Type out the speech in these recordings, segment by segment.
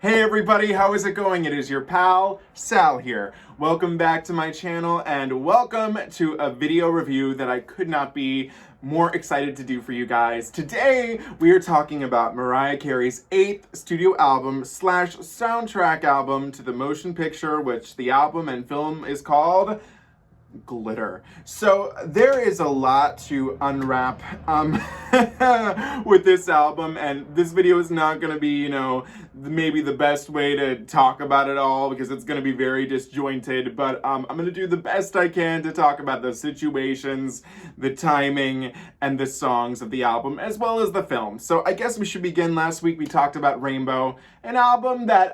Hey everybody, how is it going? It is your pal, Sal here. Welcome back to my channel and welcome to a video review that I could not be more excited to do for you guys. Today, we are talking about Mariah Carey's 8th studio album / soundtrack album to the motion picture, which the album and film is called Glitter. So there is a lot to unwrap with this album, and this video is not going to be, maybe the best way to talk about it all because it's going to be very disjointed, but I'm going to do the best I can to talk about the situations, the timing, and the songs of the album, as well as the film. So I guess we should begin. Last week we talked about Rainbow, an album that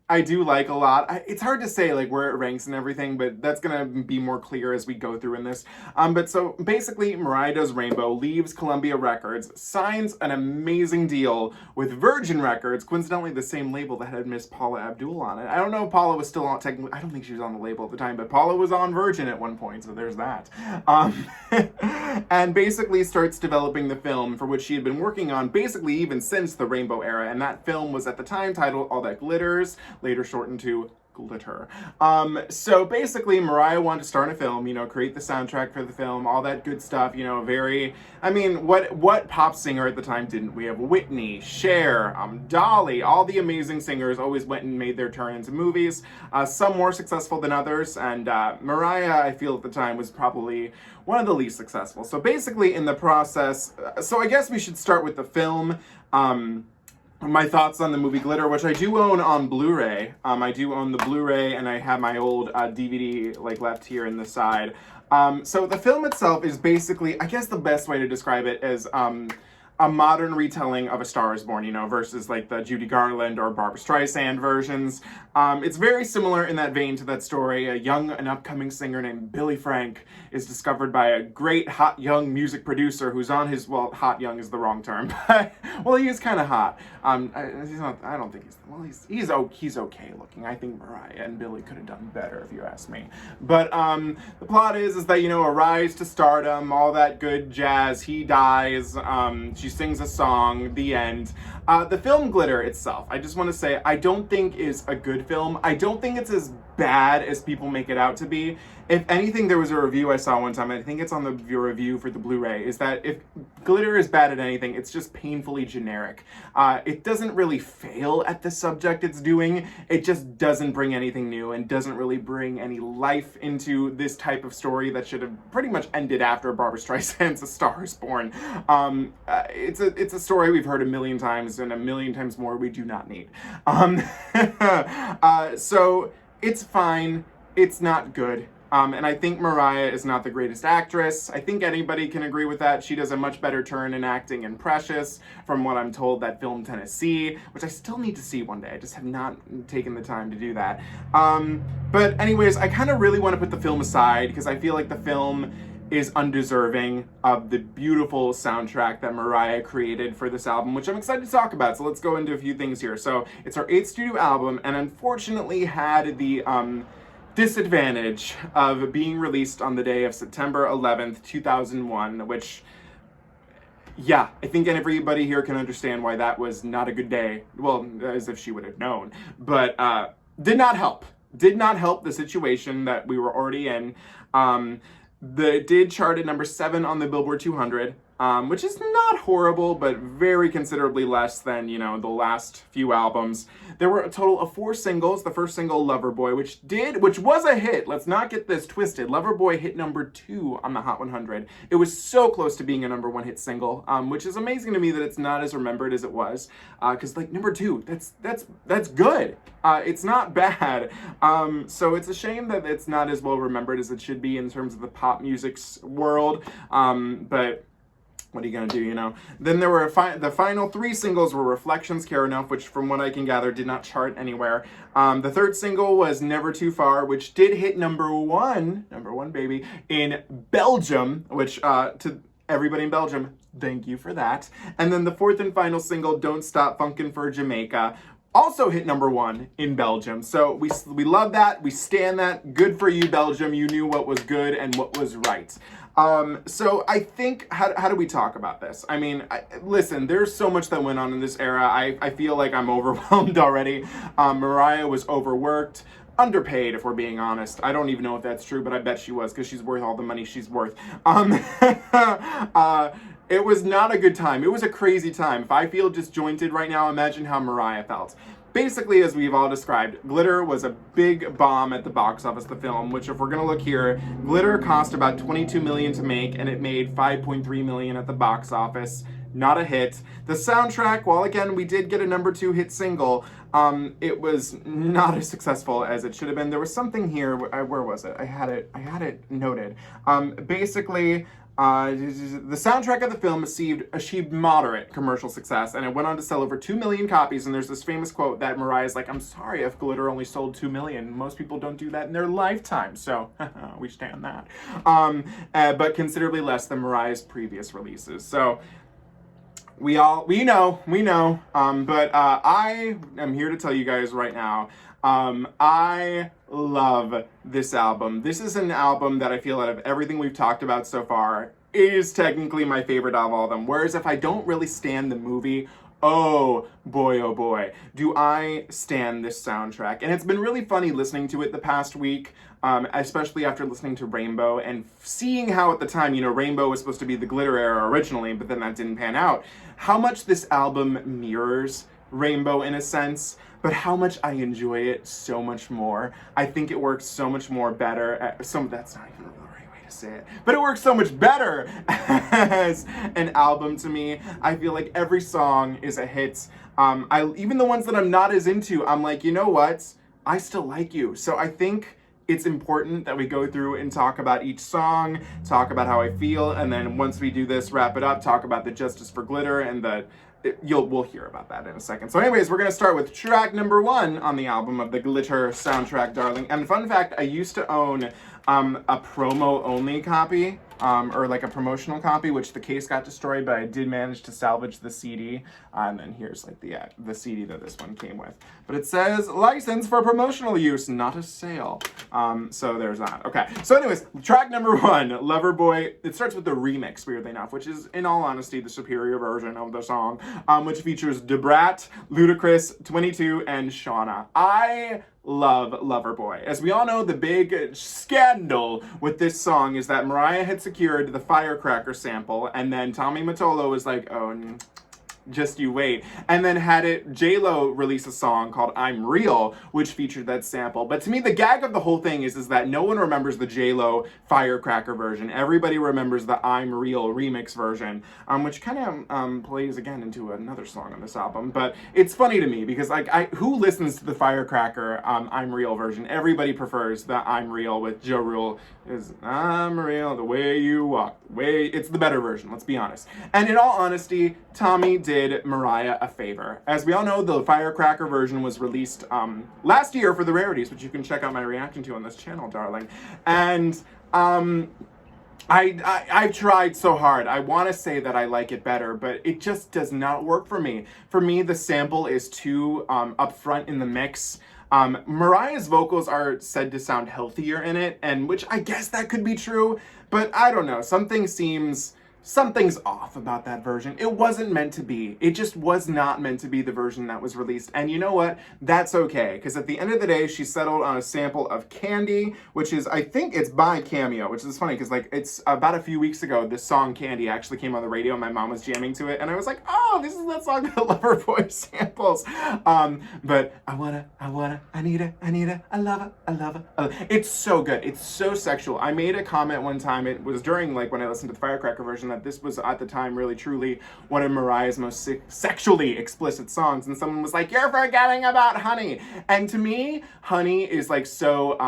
I do like a lot. It's hard to say like where it ranks and everything, but that's gonna be more clear as we go through in this. But so basically, Mariah does Rainbow, leaves Columbia Records, signs an amazing deal with Virgin Records, coincidentally the same label that had Miss Paula Abdul on it. I don't know if Paula was still on, technically, I don't think she was on the label at the time, but Paula was on Virgin at one point, so there's that. And basically starts developing the film for which she had been working on basically even since the Rainbow era, and that film was at the time titled All That Glitters, later shortened to Glitter. So basically Mariah wanted to star in a film, create the soundtrack for the film, all that good stuff, what pop singer at the time didn't? We have Whitney, Cher, Dolly, all the amazing singers always went and made their turn into movies, some more successful than others, and Mariah, I feel at the time, was probably one of the least successful. So basically in the process, so I guess we should start with the film, my thoughts on the movie Glitter, which I do own on Blu-ray. I do own the Blu-ray, and I have my old DVD left here in the side. So the film itself is basically, I guess the best way to describe it is a modern retelling of A Star Is Born, versus like the Judy Garland or Barbra Streisand versions. It's very similar in that vein to that story. A young and upcoming singer named Billy Frank is discovered by a great hot young music producer who's on his, well, hot young is the wrong term, but, well, he is kind of hot. He's not, I don't think he's, well, he's okay looking. I think Mariah and Billy could have done better if you ask me. But the plot is that, a rise to stardom, all that good jazz, he dies, she sings a song, the end. The film Glitter itself, I just want to say, I don't think is a good film. I don't think it's as bad as people make it out to be. If anything, there was a review I saw one time, and I think it's on the review for the Blu-ray, is that if Glitter is bad at anything, it's just painfully generic. It doesn't really fail at the subject it's doing, it just doesn't bring anything new and doesn't really bring any life into this type of story that should have pretty much ended after Barbra Streisand's A Star Is Born. It's a story we've heard a million times, and a million times more we do not need. So it's fine, it's not good. And I think Mariah is not the greatest actress. I think anybody can agree with that. She does a much better turn in acting in Precious, from what I'm told, that film Tennessee, which I still need to see one day. I just have not taken the time to do that. But anyways, I kind of really want to put the film aside because I feel like the film is undeserving of the beautiful soundtrack that Mariah created for this album, which I'm excited to talk about. So let's go into a few things here. So it's our 8th studio album, and unfortunately had the disadvantage of being released on the day of September 11th, 2001, which, yeah, I think everybody here can understand why that was not a good day. Well, as if she would have known, but did not help. Did not help the situation that we were already in. It did chart at number 7 on the Billboard 200, which is not horrible, but very considerably less than, the last few albums. There were a total of 4 singles. The first single, Loverboy, which was a hit. Let's not get this twisted. Loverboy hit number 2 on the Hot 100. It was so close to being a number 1 hit single, which is amazing to me that it's not as remembered as it was. Because number 2, that's good. It's not bad. So it's a shame that it's not as well remembered as it should be in terms of the pop music's world. But what are you gonna do, Then there were the final 3 singles were Reflections, Care Enough, which from what I can gather did not chart anywhere. The third single was Never Too Far, which did hit number 1 baby, in Belgium, which to everybody in Belgium, thank you for that. And then the 4th and final single, Don't Stop Funkin' for Jamaica, also hit #1 in Belgium. So we love that. We stand that. Good for you, Belgium. You knew what was good and what was right. So I think, how do we talk about this? I mean, listen, there's so much that went on in this era. I feel like I'm overwhelmed already. Mariah was overworked. Underpaid, if we're being honest. I don't even know if that's true, but I bet she was, because she's worth all the money she's worth. It was not a good time. It was a crazy time. If I feel disjointed right now, imagine how Mariah felt. Basically, as we've all described, Glitter was a big bomb at the box office, the film, which if we're gonna look here, Glitter cost about $22 million to make, and it made $5.3 million at the box office. Not a hit. The soundtrack, while again, we did get a #2 hit single, it was not as successful as it should have been. There was something here, where was it? I had it noted. Basically, the soundtrack of the film achieved moderate commercial success, and it went on to sell over 2 million copies, and there's this famous quote that Mariah's like, I'm sorry if Glitter only sold 2 million. Most people don't do that in their lifetime, so we stand that. But considerably less than Mariah's previous releases. So we know, but I am here to tell you guys right now, I love this album. This is an album that I feel out of everything we've talked about so far is technically my favorite of all of them. Whereas if I don't really stan the movie, oh boy, do I stan this soundtrack. And it's been really funny listening to it the past week, especially after listening to Rainbow and seeing how at the time, Rainbow was supposed to be the Glitter era originally, but then that didn't pan out. How much this album mirrors Rainbow in a sense, but how much I enjoy it so much more. I think it works so much more better. That's not even the right way to say it, but it works so much better as an album to me. I feel like every song is a hit. Even the ones that I'm not as into, I'm like, you know what? I still like you. So I think it's important that we go through and talk about each song, talk about how I feel, and then once we do this, wrap it up, talk about the justice for Glitter, and we'll hear about that in a second. So anyways, we're gonna start with track #1 on the album of the Glitter soundtrack, darling. And fun fact, I used to own a promo-only copy, or like a promotional copy, which the case got destroyed, but I did manage to salvage the CD. And then here's like the CD that this one came with. But it says license for promotional use, not a sale. So there's that. Okay. So anyways, track #1, Loverboy. It starts with the remix, weirdly enough, which is, in all honesty, the superior version of the song, which features Brat, Ludacris, 22, and Shawnna. I love Loverboy. As we all know, the big scandal with this song is that Mariah had secured the Firecracker sample, and then Tommy Mottola was like, oh, just you wait. And then had J-Lo release a song called I'm Real, which featured that sample. But to me, the gag of the whole thing is that no one remembers the J-Lo Firecracker version. Everybody remembers the I'm Real remix version, which kind of plays again into another song on this album. But it's funny to me because who listens to the Firecracker I'm Real version? Everybody prefers the I'm Real with Ja Rule is I'm real, the way you walk, it's the better version, let's be honest. And in all honesty, Tommy did Mariah a favor. As we all know, the Firecracker version was released last year for the rarities, which you can check out my reaction to on this channel, darling. And I've tried so hard. I want to say that I like it better, but it just does not work for me. For me, the sample is too upfront in the mix. Mariah's vocals are said to sound healthier in it, and which I guess that could be true, but I don't know. Something's off about that version. It wasn't meant to be. It just was not meant to be the version that was released. And you know what? That's okay, because at the end of the day, she settled on a sample of Candy, which is, I think it's by Cameo, which is funny, because it's about a few weeks ago, this song Candy actually came on the radio, and my mom was jamming to it, and I was like, oh, this is that song that Loverboy samples. But I need her, I love her. It's so good. It's so sexual. I made a comment one time, it was during, when I listened to the Firecracker version, that this was at the time really truly one of Mariah's most sexually explicit songs, and someone was like, you're forgetting about Honey. And to me, Honey is so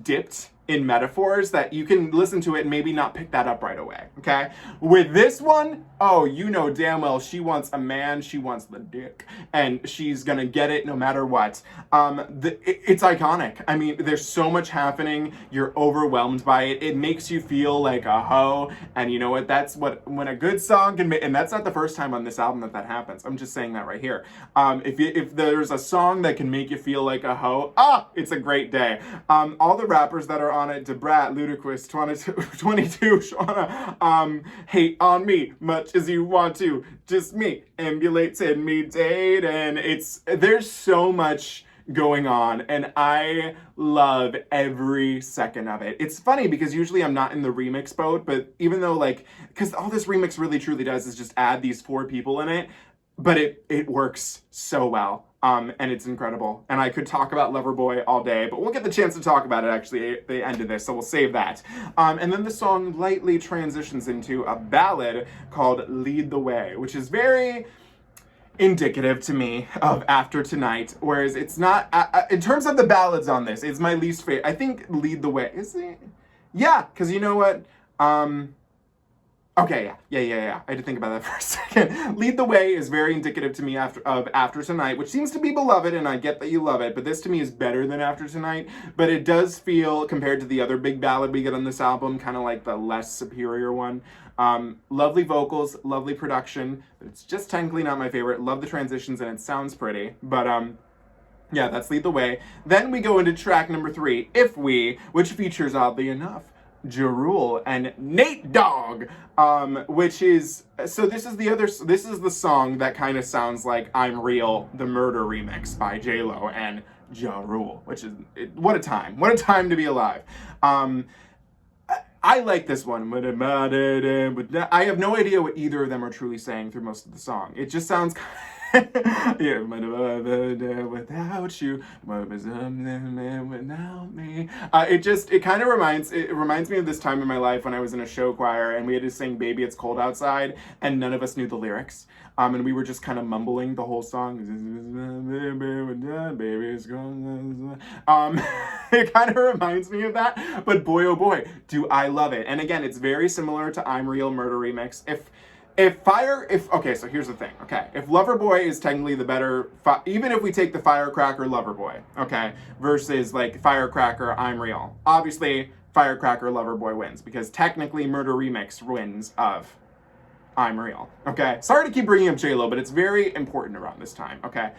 dipped in metaphors that you can listen to it and maybe not pick that up right away, okay? With this one, oh, you know damn well she wants a man, she wants the dick, and she's gonna get it no matter what. It's iconic. I mean, there's so much happening, you're overwhelmed by it, it makes you feel like a hoe, and you know what, when a good song can make, and that's not the first time on this album that happens, I'm just saying that right here. If there's a song that can make you feel like a hoe, it's a great day. All the rappers that are on it, Brat, Ludacris, 22, Shawnna, hate on me much as you want to, just me, ambulate, send me date, and there's so much going on, and I love every second of it. It's funny because usually I'm not in the remix boat, but even though because all this remix really truly does is just add these 4 people in it, but it works so well. And it's incredible. And I could talk about Loverboy all day, but we'll get the chance to talk about it actually at the end of this, so we'll save that. And then the song lightly transitions into a ballad called Lead the Way, which is very indicative to me of After Tonight, whereas it's not, in terms of the ballads on this, it's my least favorite. I think Lead the Way, is it? Yeah, because you know what? Okay, yeah. I had to think about that for a second. Lead the Way is very indicative to me of After Tonight, which seems to be beloved, and I get that you love it, but this to me is better than After Tonight, but it does feel, compared to the other big ballad we get on this album, kind of like the less superior one. Lovely vocals, lovely production, but it's just technically not my favorite. Love the transitions, and it sounds pretty, but yeah, that's Lead the Way. Then we go into track number 3, If We, which features, oddly enough, Rule and Nate Dogg, which is, so this is the song that kind of sounds like I'm Real, the Murder remix by J-Lo and Rule, which is, what a time to be alive. I like this one. I have no idea what either of them are truly saying through most of the song. It just sounds yeah, without you, without me. It kind of reminds me of this time in my life when I was in a show choir and we had to sing Baby It's Cold Outside and none of us knew the lyrics. And we were just kind of mumbling the whole song. It kind of reminds me of that, but boy oh boy, do I love it. And again, it's very similar to I'm Real Murder remix. Okay, so here's the thing, okay? If Loverboy is technically the better, even if we take the Firecracker Loverboy, okay, versus Firecracker I'm Real, obviously Firecracker Loverboy wins, because technically Murder Remix wins of I'm Real, okay? Sorry to keep bringing up J-Lo, but it's very important around this time, okay?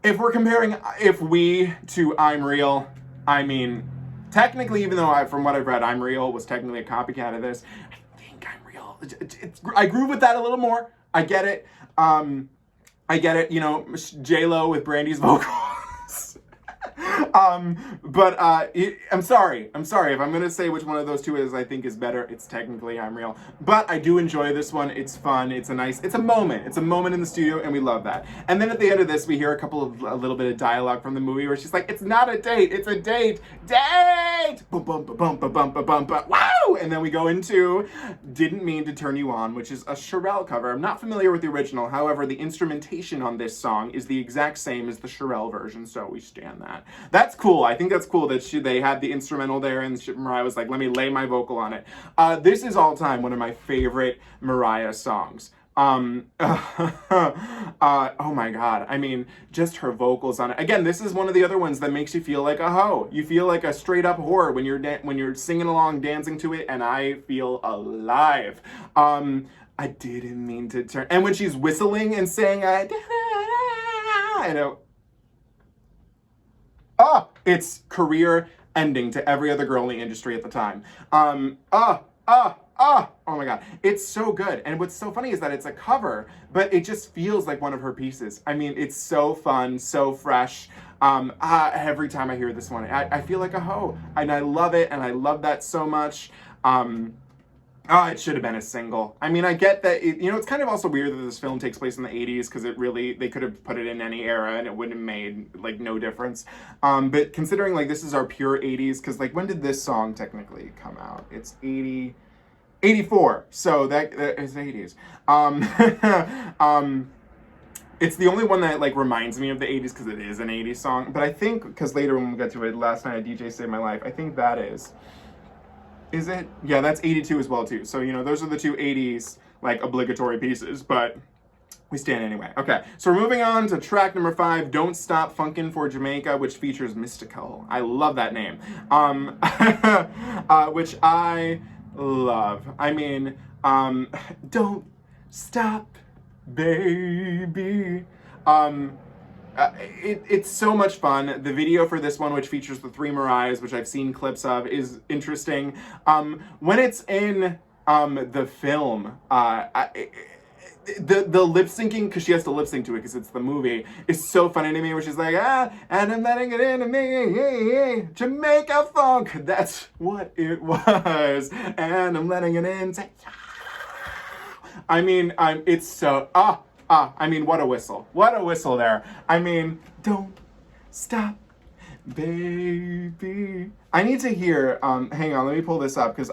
If we're comparing If We to I'm Real, I mean, technically, even though from what I've read, I'm Real was technically a copycat of this, I groove with that a little more. I get it. You know, J-Lo with Brandy's vocals. I'm sorry. If I'm gonna say which one of those two I think is better, it's technically I'm Real. But I do enjoy this one. It's fun. It's a moment. It's a moment in the studio, and we love that. And then at the end of this, we hear a little bit of dialogue from the movie where she's like, "It's not a date. It's a date. Date. Bum bum bum bum bum bum bum bum. Wow!" And then we go into "Didn't Mean to Turn You On," which is a Cherelle cover. I'm not familiar with the original. However, the instrumentation on this song is the exact same as the Cherelle version, so we stand that. That's cool. I think that's cool that they had the instrumental there, and Mariah was like, "Let me lay my vocal on it." This is all time one of my favorite Mariah songs. Oh my god, I mean, just her vocals on it. Again, this is one of the other ones that makes you feel like a hoe. You feel like a straight up whore when you're singing along, dancing to it, and I feel alive. I didn't mean to turn, and when she's whistling and saying I know, it's career ending to every other girl in the industry at the time. Oh my god, it's so good. And what's so funny is that it's a cover, but it just feels like one of her pieces. I mean, it's so fun, so fresh. Every time I hear this one, I feel like a hoe, and I love it, and I love that so much. It should have been a single. I mean, I get that, it's kind of also weird that this film takes place in the 80s, because they could have put it in any era and it wouldn't have made, no difference. But considering, this is our pure 80s, because, when did this song technically come out? It's 84, so that is 80s. It's the only one that like reminds me of the 80s because it is an 80s song. But I think, because later when we get to it, Last Night a DJ Saved My Life, I think that is it? Yeah, that's 82 as well too. So, you know, those are the two 80s like obligatory pieces, but we stand anyway. Okay, so we're moving on to track number 5, Don't Stop Funkin' for Jamaica, which features Mystikal. I love that name. Which I love. I mean, don't stop, baby. It's so much fun. The video for this one, which features the 3 Mariahs, which I've seen clips of, is interesting. When it's in the film, the lip syncing, because she has to lip sync to it because it's the movie, is so funny to me, where she's like, and I'm letting it into me, Jamaica funk. That's what it was. And I'm letting it in. I mean, it's so, I mean, what a whistle. What a whistle there. I mean, don't stop, baby. I need to hear, hang on, let me pull this up, because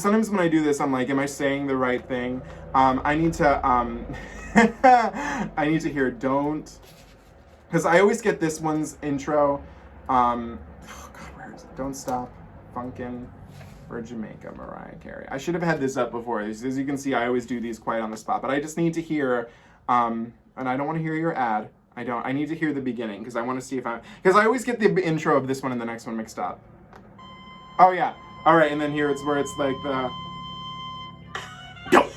sometimes when I do this, I'm like, am I saying the right thing? I need to, I need to hear don't, because I always get this one's intro, oh God, where is it? Don't Stop, Funkin' for Jamaica, Mariah Carey. I should have had this up before. As you can see, I always do these quite on the spot, but I just need to hear, and I don't want to hear your ad. I need to hear the beginning, because I want to see if because I always get the intro of this one and the next one mixed up. Oh yeah. All right, and then here it's where it's like the yo,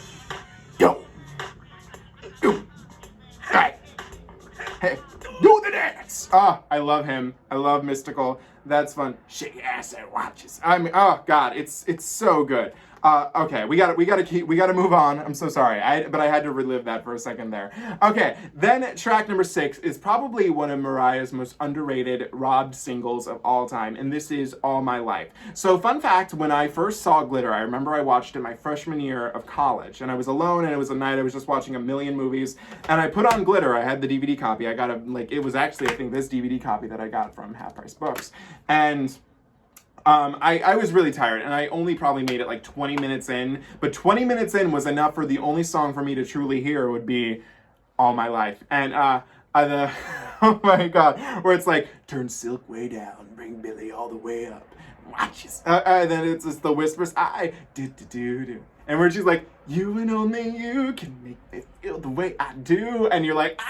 hey, do the dance. I love him. I love Mystikal. That's fun. Shake your ass and watch us. I mean, oh God, it's so good. Okay, we gotta move on. I'm so sorry, but I had to relive that for a second there. Okay, then track number 6 is probably one of Mariah's most underrated robbed singles of all time, and this is All My Life. So fun fact, when I first saw Glitter, I remember I watched it my freshman year of college, and I was alone, and it was a night I was just watching a million movies, and I put on Glitter. I had the DVD copy. I got it was actually, I think, this DVD copy that I got from Half Price Books, and I was really tired, and I only probably made it like 20 minutes in, but 20 minutes in was enough for the only song for me to truly hear would be All My Life. And oh my God, where it's like, turn silk way down, bring Billy all the way up, watch us. And then it's just the whispers, I do. And where she's like, you and only you can make me feel the way I do. And you're like,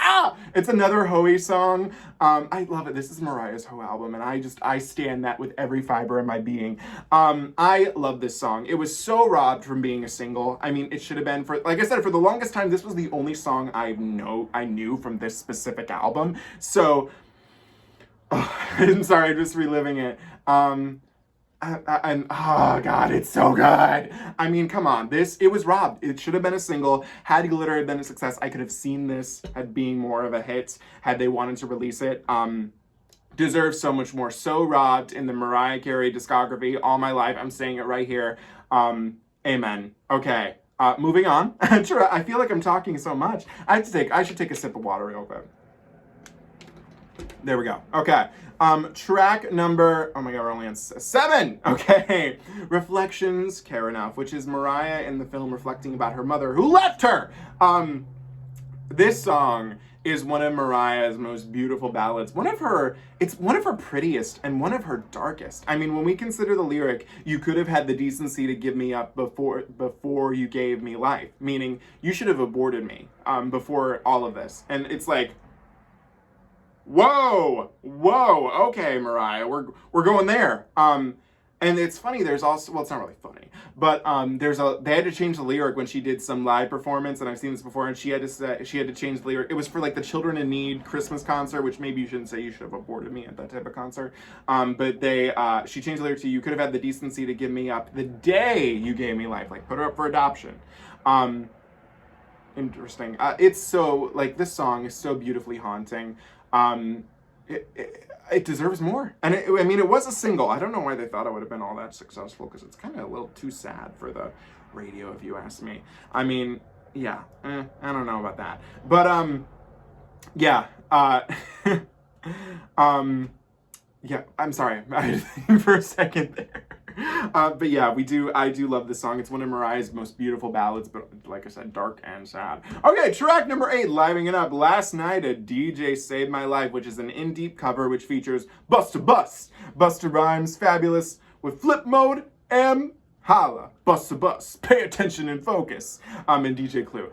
it's another Hoey song. I love it. This is Mariah's Ho album, and I stand that with every fiber in my being. I love this song. It was so robbed from being a single. I mean, it should have been, like I said, for the longest time, this was the only song I knew from this specific album. So, I'm sorry, I'm just reliving it. And oh God, it's so good. I mean, come on, it was robbed. It should have been a single. Had Glitter been a success, I could have seen this as being more of a hit had they wanted to release it. Deserves so much more. So robbed in the Mariah Carey discography. All My Life, I'm saying it right here. Amen. Okay, moving on. I feel like I'm talking so much. I should take a sip of water real quick. There we go. Okay. Track number, oh my God, we're only on 7. Okay. Reflections, Care Enough, which is Mariah in the film reflecting about her mother who left her. This song is one of Mariah's most beautiful ballads. It's one of her prettiest and one of her darkest. I mean, when we consider the lyric, you could have had the decency to give me up before you gave me life, meaning you should have aborted me, before all of this. And it's like, whoa, okay, Mariah, we're going there. And it's funny, there's also, well, it's not really funny, but they had to change the lyric when she did some live performance, and I've seen this before, and she had to change the lyric. It was for like the Children in Need Christmas concert, which maybe you shouldn't say, you should have aborted me at that type of concert. But she changed the lyric to, you could have had the decency to give me up the day you gave me life, like put her up for adoption. Interesting. It's so, like, this song is so beautifully haunting. It deserves more. And I mean, it was a single. I don't know why they thought it would have been all that successful, because it's kind of a little too sad for the radio, if you ask me. I mean, yeah, I don't know about that. But, yeah, yeah, I'm sorry. I had to think for a second there. But yeah, I do love this song. It's one of Mariah's most beautiful ballads, but like I said, dark and sad. Okay, track number 8, livening it up. Last Night a DJ Saved My Life, which is an in-deep cover which features Busta Rhymes, Fabolous, with Flip Mode, Holla, Busta, pay attention and focus, and DJ Clue.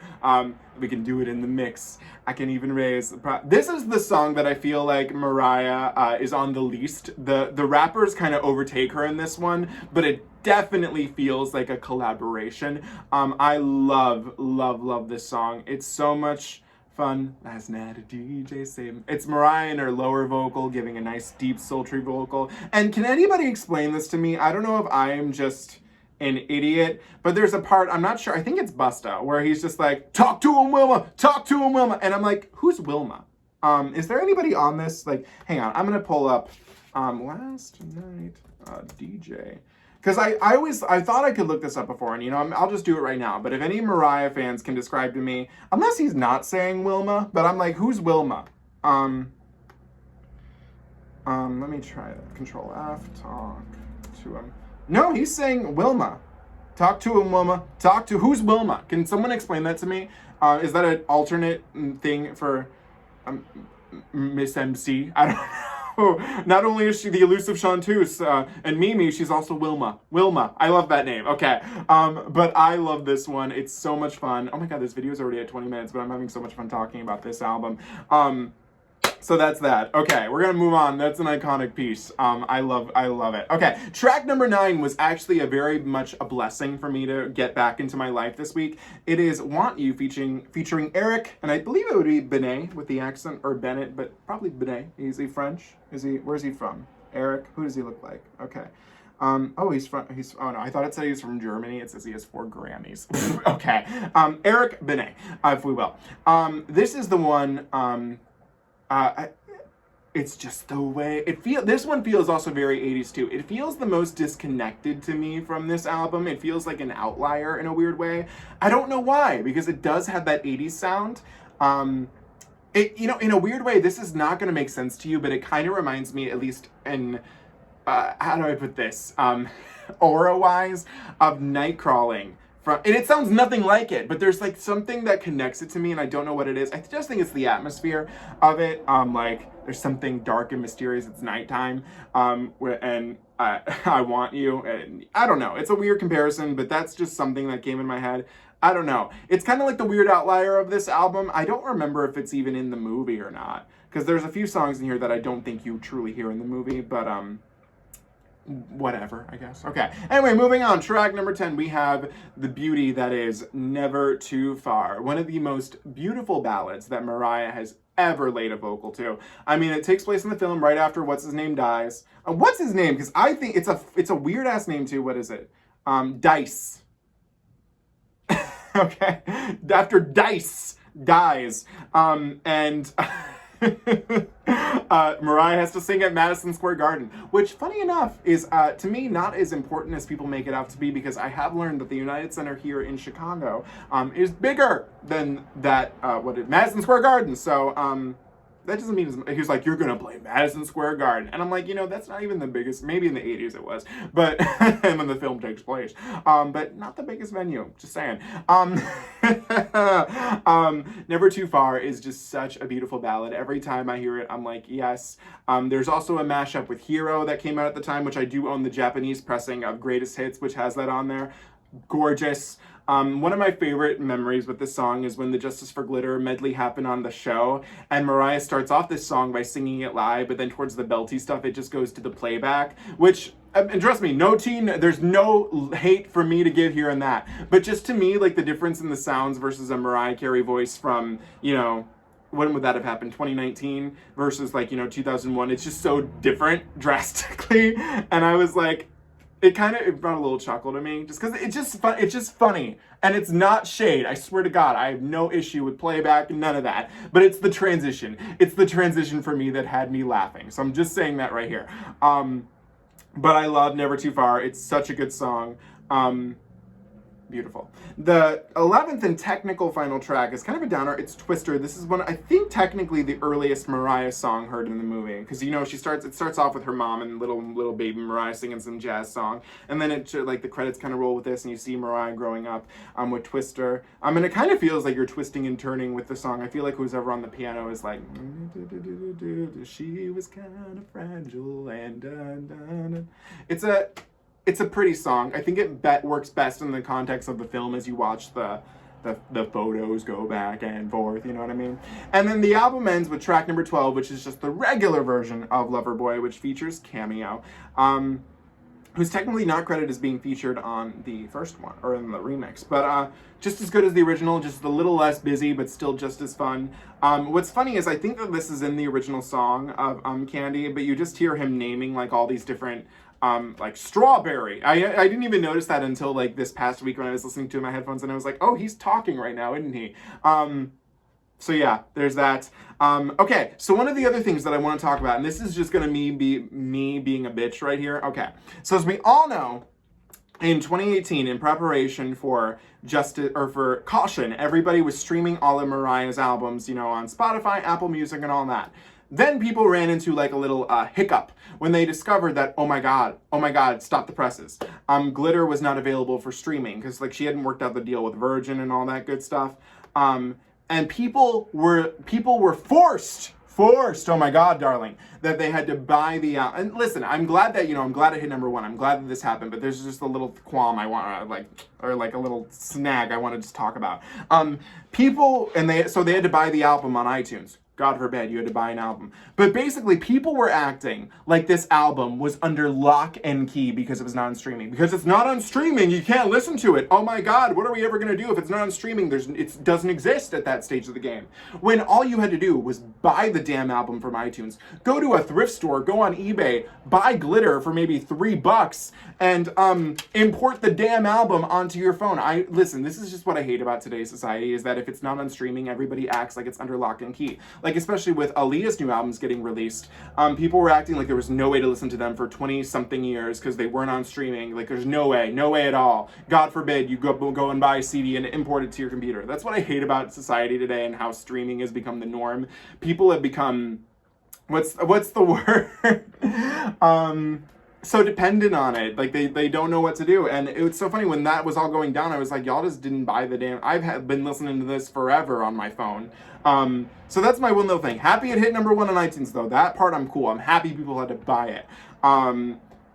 We can do it in the mix. I can even raise the This is the song that I feel like Mariah is on the least. The rappers kind of overtake her in this one, but it definitely feels like a collaboration. I love this song. It's so much fun. Last night a DJ saved. It's Mariah in her lower vocal giving a nice deep sultry vocal. And can anybody explain this to me? I don't know if I am just an idiot, but there's a part, I'm not sure, I think it's Busta, where he's just like, talk to him, Wilma, talk to him, Wilma. And I'm like, who's Wilma? Is there anybody on this? Like, hang on, I'm gonna pull up Last Night DJ. Because I thought I could look this up before, and I'll just do it right now. But if any Mariah fans can describe to me, unless he's not saying Wilma, but I'm like, who's Wilma? Let me try that. Control F, talk to him. No, he's saying Wilma. Talk to him, Wilma. Who's Wilma? Can someone explain that to me? Is that an alternate thing for Miss MC? I don't know. Not only is she the elusive Chanteuse and Mimi, she's also Wilma. Wilma. I love that name. Okay. But I love this one. It's so much fun. Oh my God, this video is already at 20 minutes, but I'm having so much fun talking about this album. So that's that. Okay, we're gonna move on. That's an iconic piece. I love it. Okay, track number 9 was actually a very much a blessing for me to get back into my life this week. It is Want You featuring Eric, and I believe it would be Benét with the accent, or Benét, but probably Benét. Is he French? Where's he from? Eric? Who does he look like? Okay. Oh no, I thought it said he's from Germany. It says he has 4 Grammys. Okay. Eric Benét, if we will. This is the one, it's just the way this one feels also very 80s too. It feels the most disconnected to me from this album. It feels like an outlier in a weird way. I don't know why, because it does have that 80s sound. In a weird way, this is not going to make sense to you, but it kind of reminds me, at least in, how do I put this? Aura-wise, of Nightcrawling. And it sounds nothing like it, but there's like something that connects it to me, and I don't know what it is. I just think it's the atmosphere of it. Like there's something dark and mysterious. It's nighttime, and I Want You. And I don't know. It's a weird comparison, but that's just something that came in my head. I don't know. It's kind of like the weird outlier of this album. I don't remember if it's even in the movie or not, because there's a few songs in here that I don't think you truly hear in the movie, but whatever, I guess. Okay. Anyway, moving on. Track number 10, we have the beauty that is Never Too Far. One of the most beautiful ballads that Mariah has ever laid a vocal to. I mean, it takes place in the film right after What's His Name dies. What's his name? Because I think it's a weird ass name too. What is it? Dice. Okay. After Dice dies, and Mariah has to sing at Madison Square Garden, which, funny enough, is to me not as important as people make it out to be, because I have learned that the United Center here in Chicago is bigger than that Madison Square Garden. So that doesn't mean he was like, you're gonna play Madison Square Garden, and I'm like, that's not even the biggest. Maybe in the 80s it was, but and when the film takes place, but not the biggest venue. Just saying. Never Too Far is just such a beautiful ballad. Every time I hear it, I'm like, yes. There's also a mashup with Hero that came out at the time, which I do own the Japanese pressing of Greatest Hits, which has that on there. Gorgeous. One of my favorite memories with this song is when the Justice for Glitter medley happened on the show, and Mariah starts off this song by singing it live, but then towards the belty stuff, it just goes to the playback, which, and trust me, there's no hate for me to give here and that, but just to me, like, the difference in the sounds versus a Mariah Carey voice from, when would that have happened? 2019 versus 2001. It's just so different drastically, and I was like, it brought a little chuckle to me, just because it's just funny, and it's not shade. I swear to God, I have no issue with playback, none of that. But it's the transition. It's the transition for me that had me laughing. So I'm just saying that right here. But I love Never Too Far. It's such a good song. Beautiful. The 11th and technical final track is kind of a downer. It's Twister. This is one, I think, technically the earliest Mariah song heard in the movie. Because, you know, it starts off with her mom and little baby Mariah singing some jazz song. And then it, like, the credits kind of roll with this, and you see Mariah growing up with Twister. And it kind of feels like you're twisting and turning with the song. I feel like who's ever on the piano is like, she was kind of fragile and It's a pretty song. I think it works best in the context of the film as you watch the photos go back and forth, you know what I mean? And then the album ends with track number 12, which is just the regular version of Loverboy, which features Cameo, who's technically not credited as being featured on the first one, or in the remix, but just as good as the original, just a little less busy, but still just as fun. What's funny is I think that this is in the original song of Candy, but you just hear him naming like all these different like strawberry. I didn't even notice that until like this past week when I was listening to it in my headphones, and I was like, oh, he's talking right now, isn't he? So yeah, there's that. Okay, so one of the other things that I want to talk about, and this is just gonna be me being a bitch right here. Okay, so as we all know, in 2018, in preparation for for Caution, everybody was streaming all of Mariah's albums, you know, on Spotify, Apple Music, and all that. Then people ran into like a little hiccup when they discovered that, oh my god, stop the presses. Glitter was not available for streaming because like she hadn't worked out the deal with Virgin and all that good stuff. And people were forced, oh my god, darling, that they had to buy the, and listen, I'm glad that, you know, I'm glad it hit number one. I'm glad that this happened, but there's just a little qualm I want or like a little snag I want to just talk about. People, so they had to buy the album on iTunes. God forbid you had to buy an album. But basically, people were acting like this album was under lock and key because it was not on streaming. Because it's not on streaming, you can't listen to it. Oh my god, what are we ever going to do if it's not on streaming? It doesn't exist at that stage of the game. When all you had to do was buy the damn album from iTunes, go to a thrift store, go on eBay, buy Glitter for maybe $3, and import the damn album onto your phone. Listen, this is just what I hate about today's society, is that if it's not on streaming, everybody acts like it's under lock and key. Like, especially with Aaliyah's new albums getting released, people were acting like there was no way to listen to them for 20-something years because they weren't on streaming. Like, there's no way at all. God forbid you go and buy a CD and import it to your computer. That's what I hate about society today and how streaming has become the norm. People have become, what's the word? So dependent on it. Like, they don't know what to do. And it was so funny when that was all going down, I was like, y'all just didn't buy the damn, I've been listening to this forever on my phone. So that's my one little thing. Happy it hit number one on iTunes though. That part I'm cool. I'm happy people had to buy it.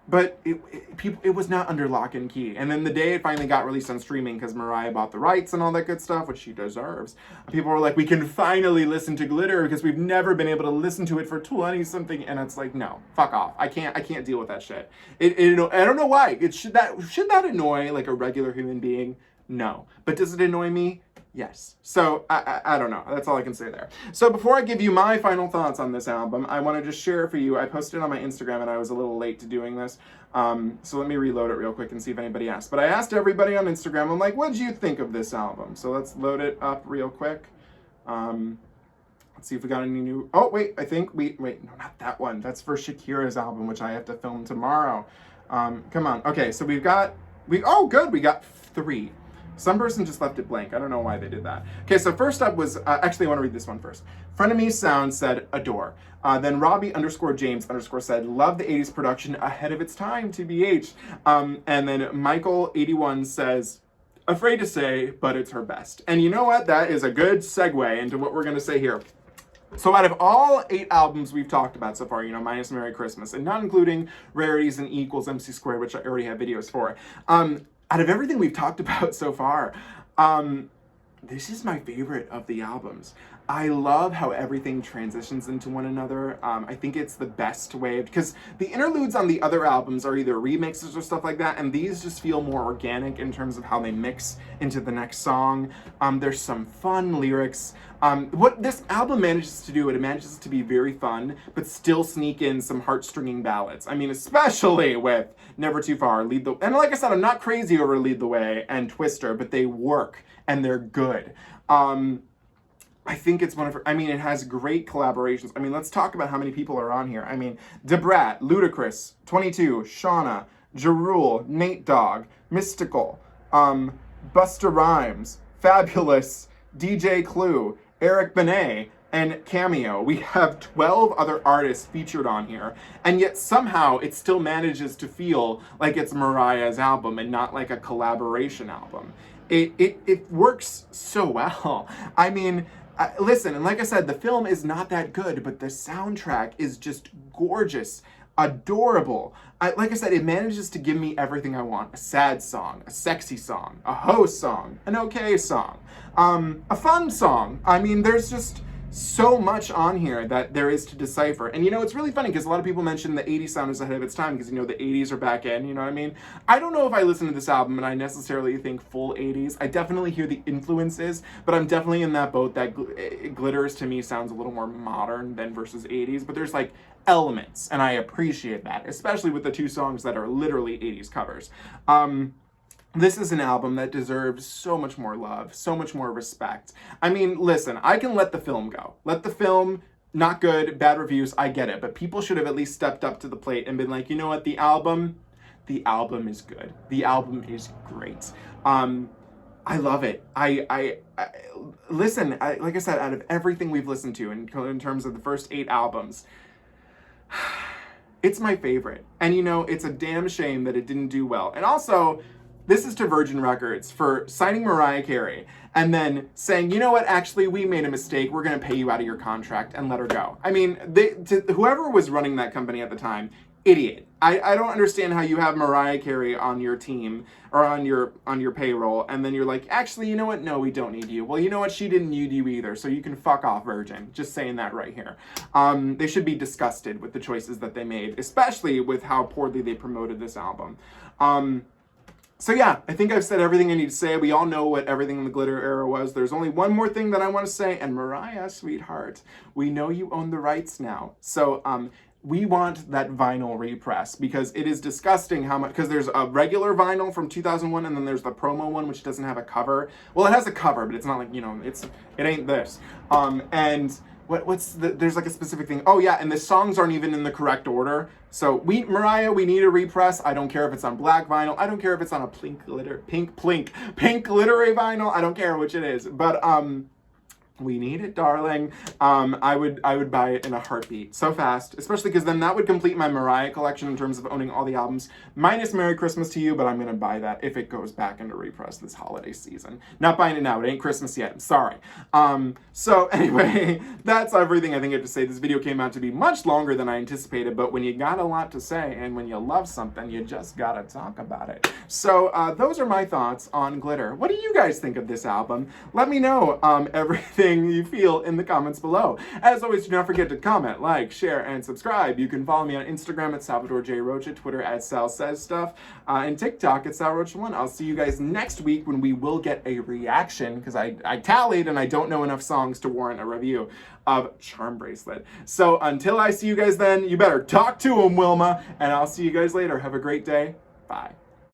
But it was not under lock and key. And then the day it finally got released on streaming, because Mariah bought the rights and all that good stuff, which she deserves, people were like, we can finally listen to Glitter because we've never been able to listen to it for 20-something. And it's like, no, fuck off. I can't deal with that shit. I don't know why. Should that annoy like a regular human being? No. But does it annoy me? Yes. So, I don't know. That's all I can say there. So before I give you my final thoughts on this album, I want to just share for you. I posted it on my Instagram and I was a little late to doing this. So let me reload it real quick and see if anybody asked. But I asked everybody on Instagram, I'm like, what did you think of this album? So let's load it up real quick. Let's see if we got any new... Oh, wait, I think wait, no, not that one. That's for Shakira's album, which I have to film tomorrow. Come on. Okay, so oh, good. We got 3. Some person just left it blank. I don't know why they did that. Okay, so first up was, actually I want to read this one first. Frenemy Sound said, adore. Then Robbie_James_ said, love the 80s production, ahead of its time, TBH. And then Michael81 says, afraid to say, but it's her best. And you know what? That is a good segue into what we're going to say here. So out of all 8 albums we've talked about so far, you know, minus Merry Christmas, and not including Rarities and E = MC², which I already have videos for, out of everything we've talked about so far, this is my favorite of the albums. I love how everything transitions into one another. I think it's the best way, because the interludes on the other albums are either remixes or stuff like that, and these just feel more organic in terms of how they mix into the next song. There's some fun lyrics. What this album manages to do, it manages to be very fun, but still sneak in some heart-stringing ballads. I mean, especially with Never Too Far, and like I said, I'm not crazy over Lead the Way and Twister, but they work, and they're good. I think it's one of her, it has great collaborations. Let's talk about how many people are on here. Brat, Ludacris, 22, Shawnna, Rule, Nate Dogg, Mystikal, Busta Rhymes, Fabolous, DJ Clue, Eric Benét, and Cameo. We have 12 other artists featured on here, and yet somehow it still manages to feel like it's Mariah's album and not like a collaboration album. It works so well. I mean, listen, and like I said, the film is not that good, but the soundtrack is just gorgeous, adorable. Like I said, it manages to give me everything I want. A sad song, a sexy song, a ho song, an okay song, a fun song. I mean, there's just so much on here that there is to decipher. And you know, it's really funny because a lot of people mention the 80s sound is ahead of its time because, you know, the 80s are back in, you know what I mean? I don't know if I listen to this album and I necessarily think full 80s. I definitely hear the influences, but I'm definitely in that boat that Glitters to me sounds a little more modern than versus 80s, but there's like elements, and I appreciate that, especially with the two songs that are literally 80s covers. This is an album that deserves so much more love, so much more respect. I mean, listen, I can let the film go. Let the film, not good, bad reviews, I get it. But people should have at least stepped up to the plate and been like, you know what, the album is good. The album is great. I love it. Listen, like I said, out of everything we've listened to in terms of the first 8 albums, it's my favorite. And you know, it's a damn shame that it didn't do well. And also, this is to Virgin Records for signing Mariah Carey and then saying, you know what, actually, we made a mistake. We're going to pay you out of your contract and let her go. I mean, whoever was running that company at the time, idiot. I don't understand how you have Mariah Carey on your team or on your payroll, and then you're like, actually, you know what? No, we don't need you. Well, you know what? She didn't need you either, so you can fuck off, Virgin. Just saying that right here. They should be disgusted with the choices that they made, especially with how poorly they promoted this album. So yeah, I think I've said everything I need to say. We all know what everything in the Glitter era was. There's only one more thing that I want to say, and Mariah, sweetheart, we know you own the rights now. So we want that vinyl repress because it is disgusting how much, because there's a regular vinyl from 2001 and then there's the promo one which doesn't have a cover. Well, it has a cover, but it's not like, you know, it ain't this. And there's like a specific thing. Oh yeah, and the songs aren't even in the correct order. So Mariah, we need a repress. I don't care if it's on black vinyl. I don't care if it's on a pink glittery vinyl. I don't care which it is. But we need it, darling. I would buy it in a heartbeat. So fast. Especially because then that would complete my Mariah collection in terms of owning all the albums. Minus Merry Christmas to You, but I'm going to buy that if it goes back into repress this holiday season. Not buying it now. It ain't Christmas yet. I'm sorry. So anyway, that's everything I think I have to say. This video came out to be much longer than I anticipated, but when you got a lot to say and when you love something, you just gotta talk about it. So those are my thoughts on Glitter. What do you guys think of this album? Let me know everything you feel in the comments below. As always, do not forget to comment, like, share, and subscribe. You can follow me on Instagram at Salvador J. Rocha, Twitter at Sal Says Stuff, and TikTok at SalRocha1. I'll see you guys next week when we will get a reaction, because I tallied and I don't know enough songs to warrant a review of Charm Bracelet. So until I see you guys then, you better talk to him, Wilma, and I'll see you guys later. Have a great day. Bye.